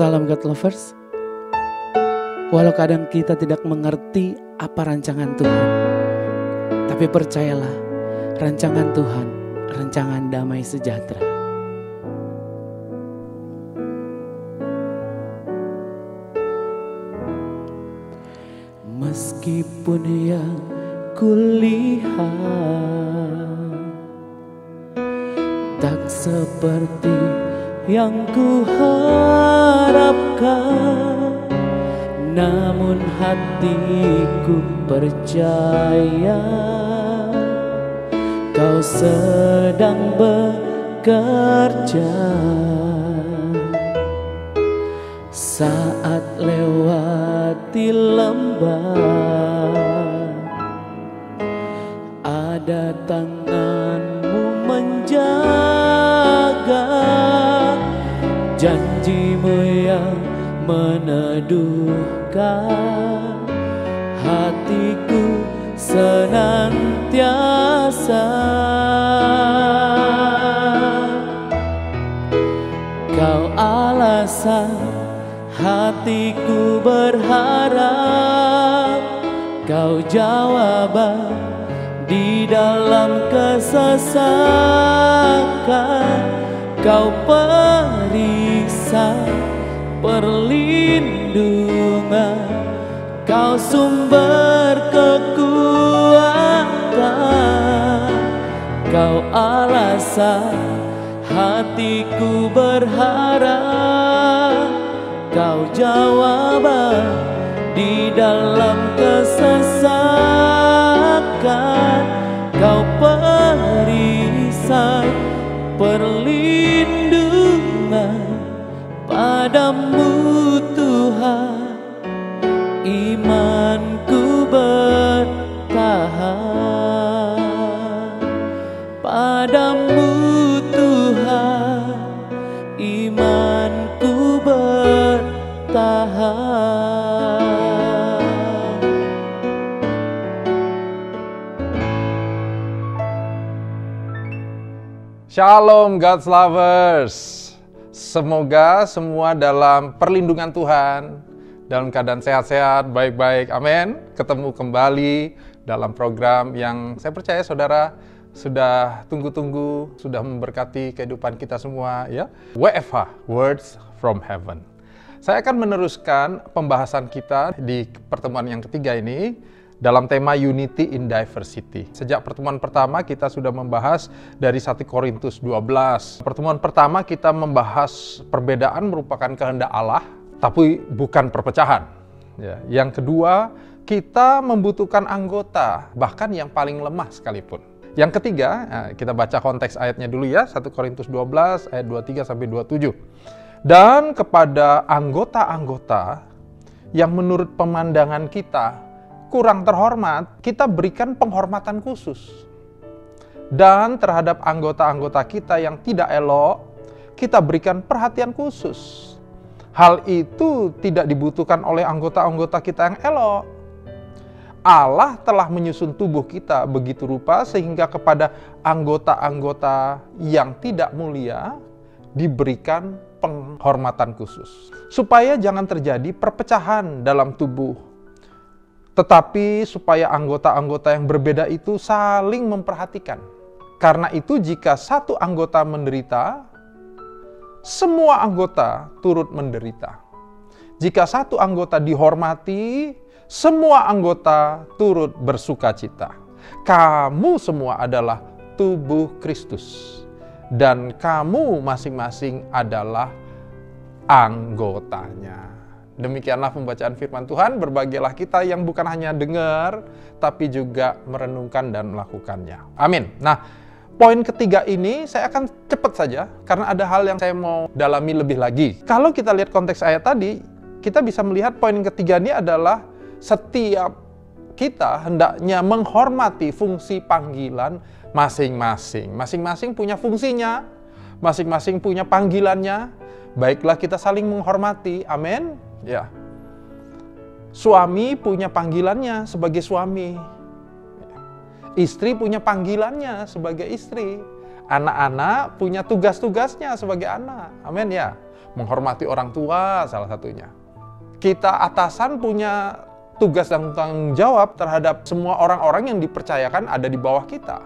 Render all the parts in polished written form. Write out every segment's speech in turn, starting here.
Salam God Lovers. Walau kadang kita tidak mengerti apa rancangan Tuhan, tapi percayalah, rancangan Tuhan, rancangan damai sejahtera. Meskipun yang kulihat tak seperti yang kuharapkan, namun hatiku percaya Kau sedang bekerja. Saat lewati lembah, ada tanganmu menjaga, janjimu yang meneduhkan hatiku senantiasa. Kau alasan hatiku berharap, Kau jawaban di dalam kesesakan, Kau periksa perlindungan, Kau sumber kekuatan, Kau alasan hatiku berharap, Kau jawaban di dalam kesesakan, Kau perisai perlindungan. Padamu Tuhan imanku bertahan, padamu Tuhan imanku bertahan. Shalom God's Lovers. Semoga semua dalam perlindungan Tuhan, dalam keadaan sehat-sehat, baik-baik, amin. Ketemu kembali dalam program yang saya percaya saudara sudah tunggu-tunggu, sudah memberkati kehidupan kita semua, ya. WFH, Words from Heaven. Saya akan meneruskan pembahasan kita di pertemuan yang ketiga ini dalam tema Unity in Diversity. Sejak pertemuan pertama kita sudah membahas dari 1 Korintus 12. Pertemuan pertama kita membahas perbedaan merupakan kehendak Allah, tapi bukan perpecahan. Ya. Yang kedua, kita membutuhkan anggota, bahkan yang paling lemah sekalipun. Yang ketiga, kita baca konteks ayatnya dulu ya, 1 Korintus 12 ayat 23-27. Dan kepada anggota-anggota yang menurut pemandangan kita kurang terhormat, kita berikan penghormatan khusus. Dan terhadap anggota-anggota kita yang tidak elok, kita berikan perhatian khusus. Hal itu tidak dibutuhkan oleh anggota-anggota kita yang elok. Allah telah menyusun tubuh kita begitu rupa sehingga kepada anggota-anggota yang tidak mulia diberikan penghormatan khusus. Supaya jangan terjadi perpecahan dalam tubuh, tetapi supaya anggota-anggota yang berbeda itu saling memperhatikan. Karena itu jika satu anggota menderita, semua anggota turut menderita. Jika satu anggota dihormati, semua anggota turut bersukacita. Kamu semua adalah tubuh Kristus, dan kamu masing-masing adalah anggotanya. Demikianlah pembacaan firman Tuhan. Berbahagialah kita yang bukan hanya dengar, tapi juga merenungkan dan melakukannya. Amin. Nah, poin ketiga ini saya akan cepat saja, karena ada hal yang saya mau dalami lebih lagi. Kalau kita lihat konteks ayat tadi, kita bisa melihat poin ketiga ini adalah setiap kita hendaknya menghormati fungsi panggilan masing-masing. Masing-masing punya fungsinya, masing-masing punya panggilannya. Baiklah kita saling menghormati. Amin. Ya, suami punya panggilannya sebagai suami, istri punya panggilannya sebagai istri, Anak-anak punya tugas-tugasnya sebagai anak. Amin ya. Menghormati orang tua salah satunya. Kita atasan punya tugas dan tanggung jawab terhadap semua orang-orang yang dipercayakan ada di bawah kita.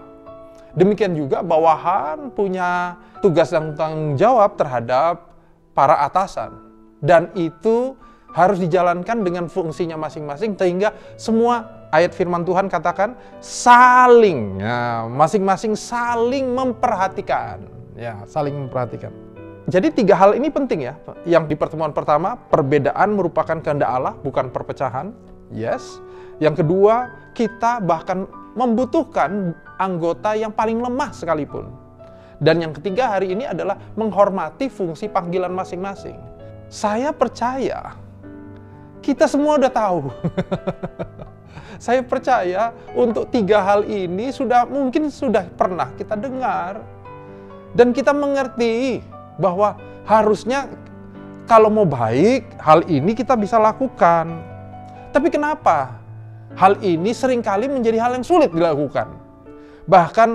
Demikian juga bawahan punya tugas dan tanggung jawab terhadap para atasan. Dan itu harus dijalankan dengan fungsinya masing-masing sehingga semua ayat firman Tuhan katakan saling, ya, masing-masing saling memperhatikan. Ya, saling memperhatikan. Jadi 3 hal ini penting ya. Yang di pertemuan pertama, perbedaan merupakan kehendak Allah, bukan perpecahan. Yes. Yang kedua, kita bahkan membutuhkan anggota yang paling lemah sekalipun. Dan yang ketiga hari ini adalah menghormati fungsi panggilan masing-masing. Saya percaya kita semua udah tahu. Saya percaya untuk 3 hal ini mungkin sudah pernah kita dengar. Dan kita mengerti bahwa harusnya kalau mau baik, hal ini kita bisa lakukan. Tapi kenapa hal ini seringkali menjadi hal yang sulit dilakukan? Bahkan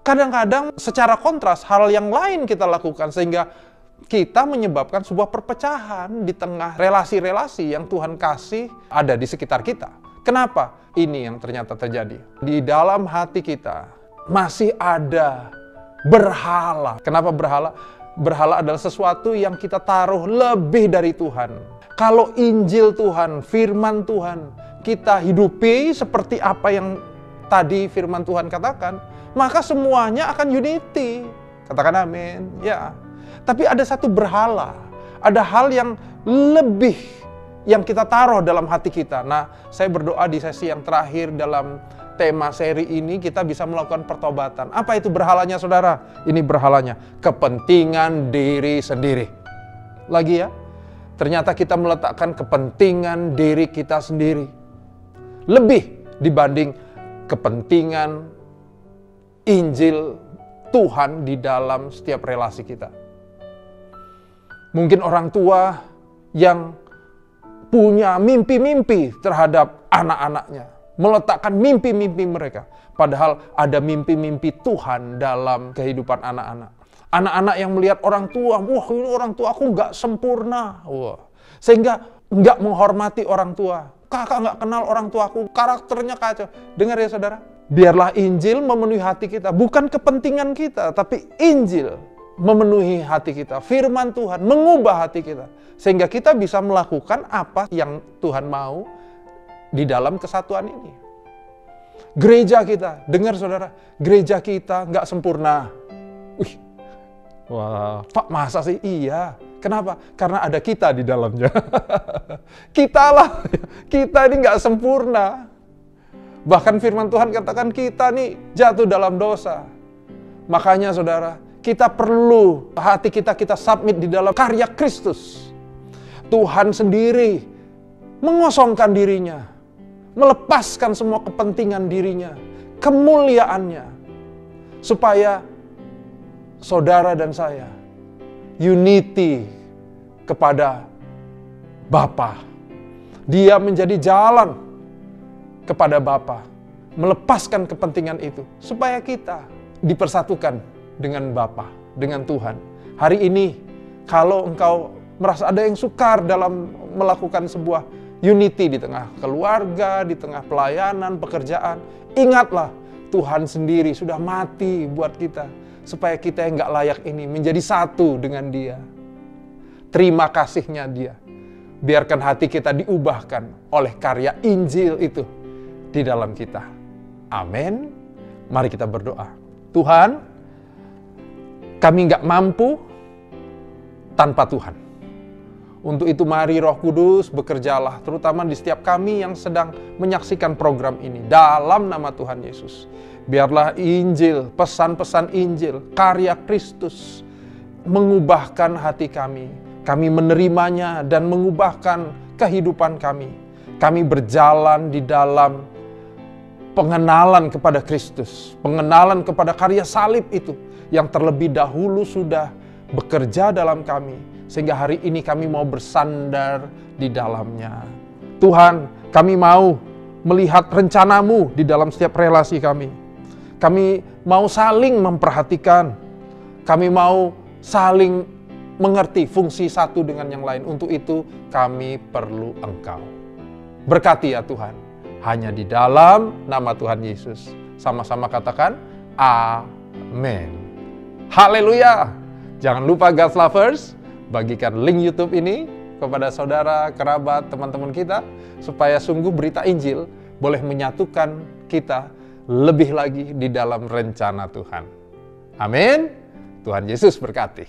kadang-kadang secara kontras hal yang lain kita lakukan sehingga kita menyebabkan sebuah perpecahan di tengah relasi-relasi yang Tuhan kasih ada di sekitar kita. Kenapa? Ini yang ternyata terjadi. Di dalam hati kita masih ada berhala. Kenapa berhala? Berhala adalah sesuatu yang kita taruh lebih dari Tuhan. Kalau Injil Tuhan, firman Tuhan, kita hidupi seperti apa yang tadi firman Tuhan katakan, maka semuanya akan unity. Katakan amin. Ya. Tapi ada satu berhala, ada hal yang lebih yang kita taruh dalam hati kita. Nah, saya berdoa di sesi yang terakhir dalam tema seri ini kita bisa melakukan pertobatan. Apa itu berhalanya, saudara? Ini berhalanya, kepentingan diri sendiri. Lagi ya, ternyata kita meletakkan kepentingan diri kita sendiri lebih dibanding kepentingan Injil Tuhan di dalam setiap relasi kita. Mungkin orang tua yang punya mimpi-mimpi terhadap anak-anaknya, meletakkan mimpi-mimpi mereka. Padahal ada mimpi-mimpi Tuhan dalam kehidupan anak-anak. Anak-anak yang melihat orang tua, wah ini orang tua aku nggak sempurna. Wah. Sehingga nggak menghormati orang tua. Kakak nggak kenal orang tuaku, karakternya kacau. Dengar ya saudara, biarlah Injil memenuhi hati kita. Bukan kepentingan kita, tapi Injil memenuhi hati kita. Firman Tuhan mengubah hati kita. Sehingga kita bisa melakukan apa yang Tuhan mau di dalam kesatuan ini. Gereja kita, dengar saudara, gereja kita nggak sempurna. Wih, wah, Pak masa sih? Iya. Kenapa? Karena ada kita di dalamnya. Kita ini nggak sempurna. Bahkan firman Tuhan katakan kita nih jatuh dalam dosa. Makanya saudara, kita perlu hati kita submit di dalam karya Kristus. Tuhan sendiri mengosongkan dirinya, melepaskan semua kepentingan dirinya, kemuliaannya, supaya saudara dan saya unity kepada Bapa. Dia menjadi jalan kepada Bapa, melepaskan kepentingan itu supaya kita dipersatukan dengan Bapa, dengan Tuhan. Hari ini kalau engkau merasa ada yang sukar dalam melakukan sebuah unity di tengah keluarga, di tengah pelayanan, pekerjaan, ingatlah Tuhan sendiri sudah mati buat kita supaya kita yang gak layak ini menjadi satu dengan Dia. Terima kasihnya Dia. Biarkan hati kita diubahkan oleh karya Injil itu di dalam kita. Amin. Mari kita berdoa. Tuhan, kami gak mampu tanpa Tuhan. Untuk itu mari Roh Kudus bekerjalah, terutama di setiap kami yang sedang menyaksikan program ini. Dalam nama Tuhan Yesus. Biarlah Injil, pesan-pesan Injil, karya Kristus mengubahkan hati kami. Kami menerimanya dan mengubahkan kehidupan kami. Kami berjalan di dalam pengenalan kepada Kristus. Pengenalan kepada karya salib itu yang terlebih dahulu sudah bekerja dalam kami. Sehingga hari ini kami mau bersandar di dalamnya. Tuhan, kami mau melihat rencanamu di dalam setiap relasi kami. Kami mau saling memperhatikan. Kami mau saling mengerti fungsi satu dengan yang lain. Untuk itu kami perlu Engkau. Berkati ya Tuhan. Hanya di dalam nama Tuhan Yesus. Sama-sama katakan, amin. Haleluya. Jangan lupa God's Lovers, bagikan link YouTube ini kepada saudara, kerabat, teman-teman kita, supaya sungguh berita Injil boleh menyatukan kita lebih lagi di dalam rencana Tuhan. Amin. Tuhan Yesus berkati.